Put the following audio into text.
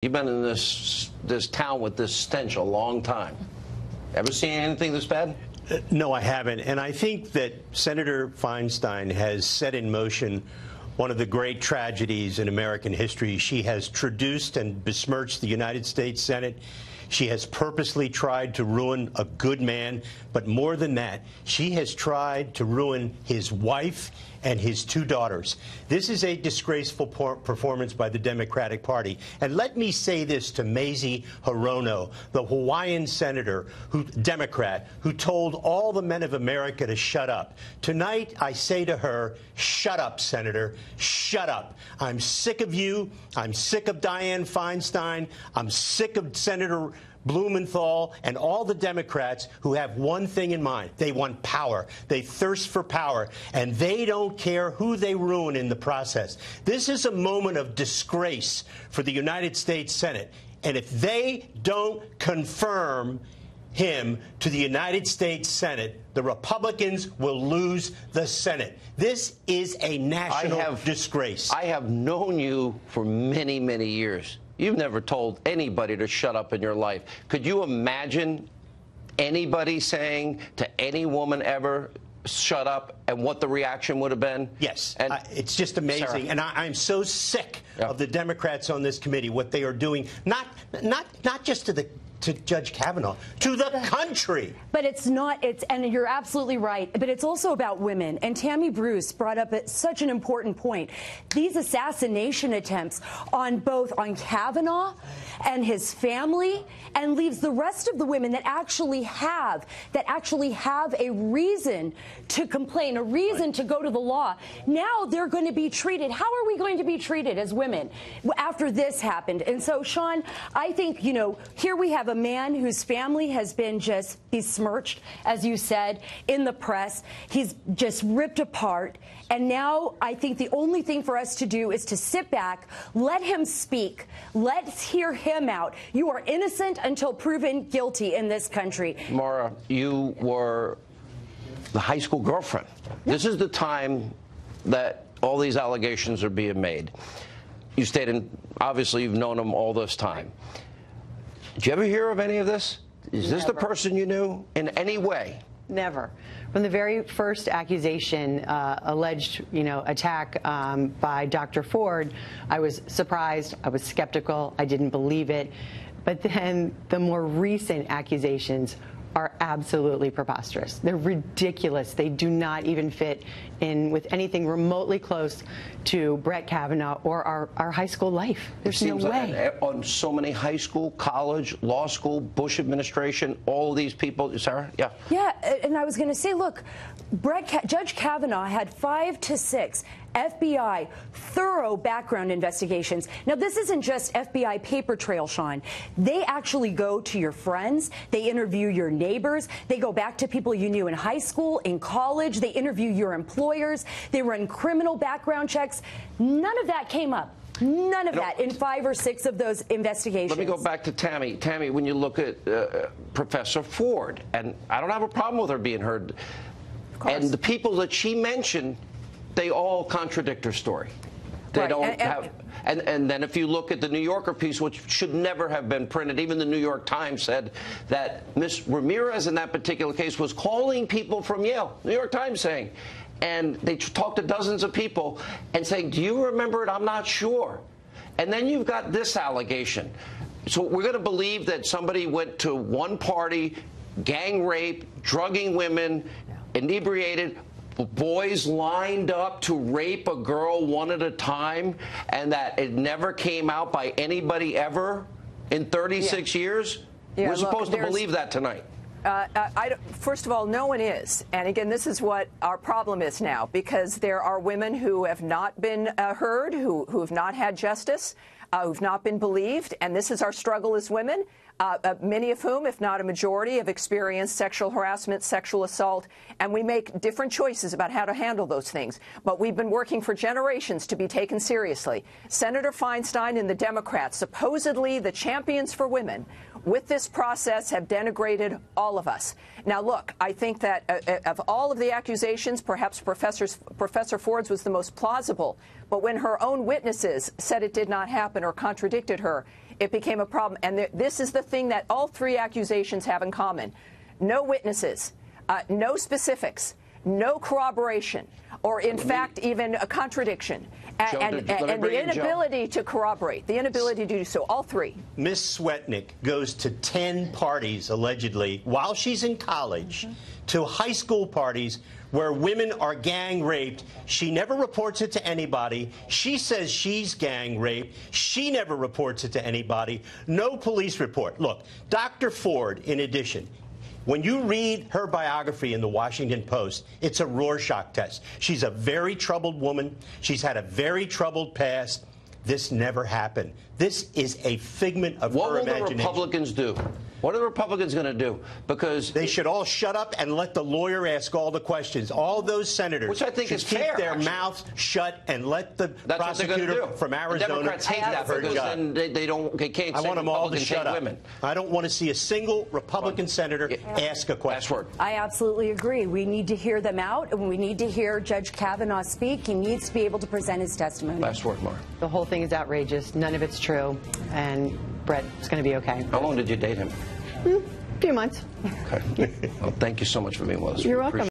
You've been in this town with this stench a long time. Ever seen anything this bad? No, I haven't. And I think that Senator Feinstein has set in motion one of the great tragedies in American history. She has traduced and besmirched the United States Senate. She has purposely tried to ruin a good man. But more than that, she has tried to ruin his wife and his two daughters. This is a disgraceful performance by the Democratic Party. And let me say this to Mazie Hirono, the Hawaiian senator, Democrat, who told all the men of America to shut up. Tonight, I say to her, shut up, Senator, shut up. I'm sick of you. I'm sick of Dianne Feinstein. I'm sick of Senator Blumenthal and all the Democrats who have one thing in mind. They want power. They thirst for power. And they don't care who they ruin in the process. This is a moment of disgrace for the United States Senate. And if they don't confirm him to the United States Senate, the Republicans will lose the Senate. This is a national disgrace. I have known you for many, many years. You've never told anybody to shut up in your life. Could you imagine anybody saying to any woman ever, shut up, and what the reaction would have been? Yes. And it's just amazing. Sarah. And I'm so sick of the Democrats on this committee, what they are doing, not just to Judge Kavanaugh, to the country. But it's not, and you're absolutely right, but it's also about women. And Tammy Bruce brought up such an important point. These assassination attempts on Kavanaugh and his family, and leaves the rest of the women that actually have a reason to complain, a reason to go to the law. Now they're going to be treated. How are we going to be treated as women after this happened? And so, Sean, I think, here we have a man whose family has been just besmirched, as you said, in the press. He's just ripped apart. And now I think the only thing for us to do is to sit back, let him speak. Let's hear him out. You are innocent until proven guilty in this country. Maura, you were the high school girlfriend. This is the time that all these allegations are being made. You stayed in, obviously you've known him all this time. Did you ever hear of any of this? Is this the person you knew in any way? Never. From the very first accusation, alleged, attack by Dr. Ford, I was surprised. I was skeptical. I didn't believe it. But then the more recent accusations are absolutely preposterous. They're ridiculous. They do not even fit in with anything remotely close to Brett Kavanaugh or our high school life. There's no way. On so many high school, college, law school, Bush administration, all of these people. Sarah? Yeah. Yeah, and I was going to say, look, Judge Kavanaugh had 5 to 6 FBI thorough background investigations. Now, this isn't just FBI paper trail, Sean. They actually go to your friends. They interview your neighbors. They go back to people you knew in high school, in college. They interview your employers. They run criminal background checks. None of that came up. None of that in 5 or 6 of those investigations. Let me go back to Tammy. Tammy, when you look at Professor Ford, and I don't have a problem with her being heard, and the people that she mentioned, they all contradict her story. They don't have. And then if you look at the New Yorker piece, which should never have been printed, even the New York Times said that Ms. Ramirez in that particular case was calling people from Yale. New York Times saying. And they talked to dozens of people and saying, do you remember it? I'm not sure. And then you've got this allegation. So we're going to believe that somebody went to one party, gang rape, drugging women, inebriated, boys lined up to rape a girl one at a time, and that it never came out by anybody ever in 36 years? We're supposed to believe that tonight. First of all, no one is. And again, this is what our problem is now, because there are women who have not been heard, who have not had justice, who've not been believed. And this is our struggle as women, many of whom, if not a majority, have experienced sexual harassment, sexual assault. And we make different choices about how to handle those things. But we've been working for generations to be taken seriously. Senator Feinstein and the Democrats, supposedly the champions for women, with this process have denigrated all of us. Now, look, I think that of all of the accusations, perhaps Professor Ford's was the most plausible. But when her own witnesses said it did not happen or contradicted her, it became a problem. And this is the thing that all three accusations have in common. No witnesses, no specifics, no corroboration, or in fact, even a contradiction. And the inability to corroborate, the inability to do so, all three. Miss Swetnick goes to 10 parties, allegedly, while she's in college, to high school parties where women are gang raped. She never reports it to anybody. She says she's gang raped. She never reports it to anybody. No police report. Look, Dr. Ford, in addition, when you read her biography in the Washington Post, it's a Rorschach test. She's a very troubled woman. She's had a very troubled past. This never happened. This is a figment of her imagination. What will the Republicans do? What are the Republicans going to do? Because they should all shut up and let the lawyer ask all the questions. All those senators, which I think is fair, keep their mouths shut and let the prosecutor from Arizona. The Democrats hate that because then they can't. I want them all to Republicans shut up. Women. I don't want to see a single Republican senator ask a question. I absolutely agree. We need to hear them out, and we need to hear Judge Kavanaugh speak. He needs to be able to present his testimony. Last word, Mark. The whole thing is outrageous. None of it's true, and Brett is going to be okay. How long did you date him? A few months. Okay. Well, thank you so much for being with us. You're welcome.